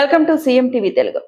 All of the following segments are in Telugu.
Welcome to CM TV Telugu.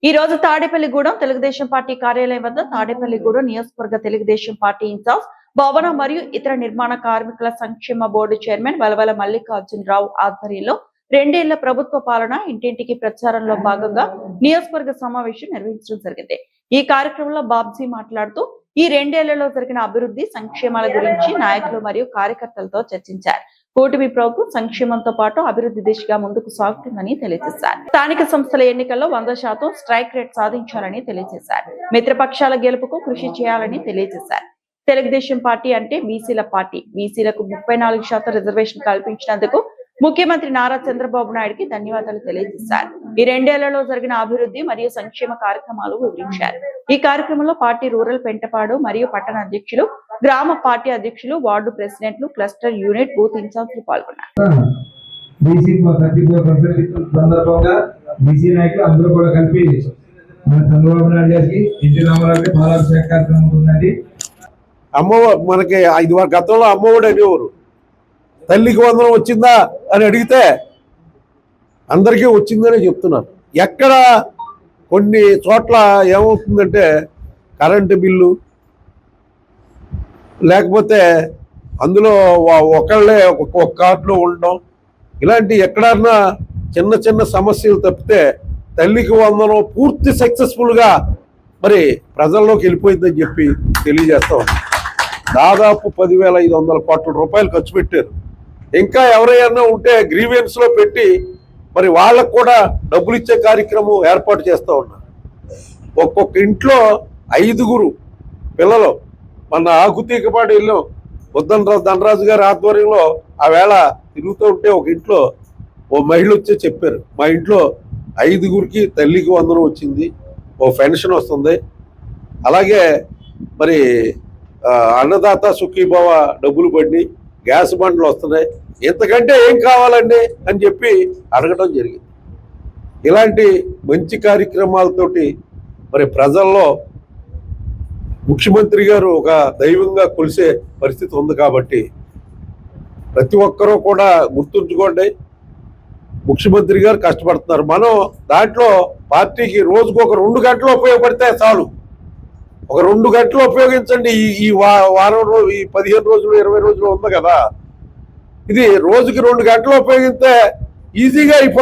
ఈ రోజు తాడేపల్లిగూడెం తెలుగుదేశం పార్టీ కార్యాలయం వద్ద తాడేపల్లిగూడెం నియోజకవర్గ తెలుగుదేశం పార్టీ ఇన్ఛార్జ్ భవన మరియు ఇతర నిర్మాణ కార్మికుల సంక్షేమ బోర్డు చైర్మన్ వలవల మల్లికార్జునరావు ఆధ్వర్యంలో 2 ఏళ్ల ప్రభుత్వ పాలన ఇంటింటికి ప్రచారంలో భాగంగా నియోజకవర్గ సమావేశం నిర్వహించడం జరిగింది. ఈ కార్యక్రమంలో బాబ్జీ మాట్లాడుతూ ఈ 2 ఏళ్లలో జరిగిన అభివృద్ధి సంక్షేమాల గురించి నాయకులు మరియు కార్యకర్తలతో చర్చించారు. కూటమి ప్రభుత్వం సంక్షేమంతో పాటు అభివృద్ధి దిశగా ముందుకు సాగుతుందని తెలియజేశారు. స్థానిక సంస్థల ఎన్నికల్లో 100% స్ట్రైక్ రేట్ సాధించాలని తెలియజేశారు. మిత్రపక్షాల గెలుపుకు కృషి చేయాలని తెలియజేశారు. తెలుగుదేశం పార్టీ అంటే బీసీల పార్టీ. బీసీలకు 34% రిజర్వేషన్ కల్పించినందుకు ముఖ్యమంత్రి నారా చంద్రబాబు నాయుడుకి ధన్యవాదాలు తెలియజేశారు. ఈ 2 ఏళ్లలో జరిగిన అభివృద్ధి మరియు సంక్షేమ కార్యక్రమాలు వివరించారు. ఈ కార్యక్రమంలో పార్టీ రూరల్ పెంటపాడు మరియు పట్టణ అధ్యక్షులు, గ్రామ పార్టీ అధ్యక్షులు, వార్డు ప్రెసిడెంట్లు, క్లస్టర్ యూనిట్ బూత్ ఇన్ఛార్జీలు పాల్గొన్నారు. మనకి 5 గతంలో అమ్మఒడి అనేవారు. తల్లికి వందనం వచ్చిందా అని అడిగితే అందరికీ వచ్చిందనే చెప్తున్నారు. ఎక్కడ కొన్ని చోట్ల ఏమవుతుందంటే కరెంటు బిల్లు లేకపోతే అందులో ఒకళ్ళే ఒక్కొక్క కార్డులో ఉండడం, ఇలాంటి ఎక్కడన్నా చిన్న చిన్న సమస్యలు తప్పితే తల్లికి వందనం పూర్తి సక్సెస్ఫుల్గా మరి ప్రజల్లోకి వెళ్ళిపోయిందని చెప్పి తెలియజేస్తాం. దాదాపు 10,500 కోట్ల రూపాయలు ఖర్చు పెట్టారు. ఇంకా ఎవరైనా ఉంటే గ్రీవెన్స్లో పెట్టి మరి వాళ్ళకు కూడా డబ్బులు ఇచ్చే కార్యక్రమం ఏర్పాటు చేస్తూ ఉన్నారు. ఒక్కొక్క ఇంట్లో 5 పిల్లలు మన ఆకుతీకపాడు వెళ్ళాం. ధనరాజు గారి ఆధ్వర్యంలో ఆ వేళ తిరుగుతూ ఉంటే ఒక ఇంట్లో ఓ మహిళ వచ్చి చెప్పారు, మా ఇంట్లో 5 తల్లికి వందనం వచ్చింది, ఓ పెన్షన్ వస్తుంది, అలాగే మరి అన్నదాత సుఖీభవ డబ్బులు పడి గ్యాస్ బండ్లు వస్తున్నాయి, ఇంతకంటే ఏం కావాలండి అని చెప్పి అడగడం జరిగింది. ఇలాంటి మంచి కార్యక్రమాలతోటి మరి ప్రజల్లో ముఖ్యమంత్రి గారు ఒక దైవంగా కొలిసే పరిస్థితి ఉంది. కాబట్టి ప్రతి ఒక్కరూ కూడా గుర్తుంచుకోండి, ముఖ్యమంత్రి గారు కష్టపడుతున్నారు. మనం దాంట్లో పార్టీకి రోజుకు ఒక 2 గంటలు ఉపయోగపడితే చాలు. ఒక 2 గంటలు ఉపయోగించండి. ఈ వారం రోజు, ఈ 15 రోజులు 20 రోజులు ఉంది కదా, ఇది రోజుకి 2 గంటలు ఉపయోగిస్తే ఈజీగా అయిపోతుంది.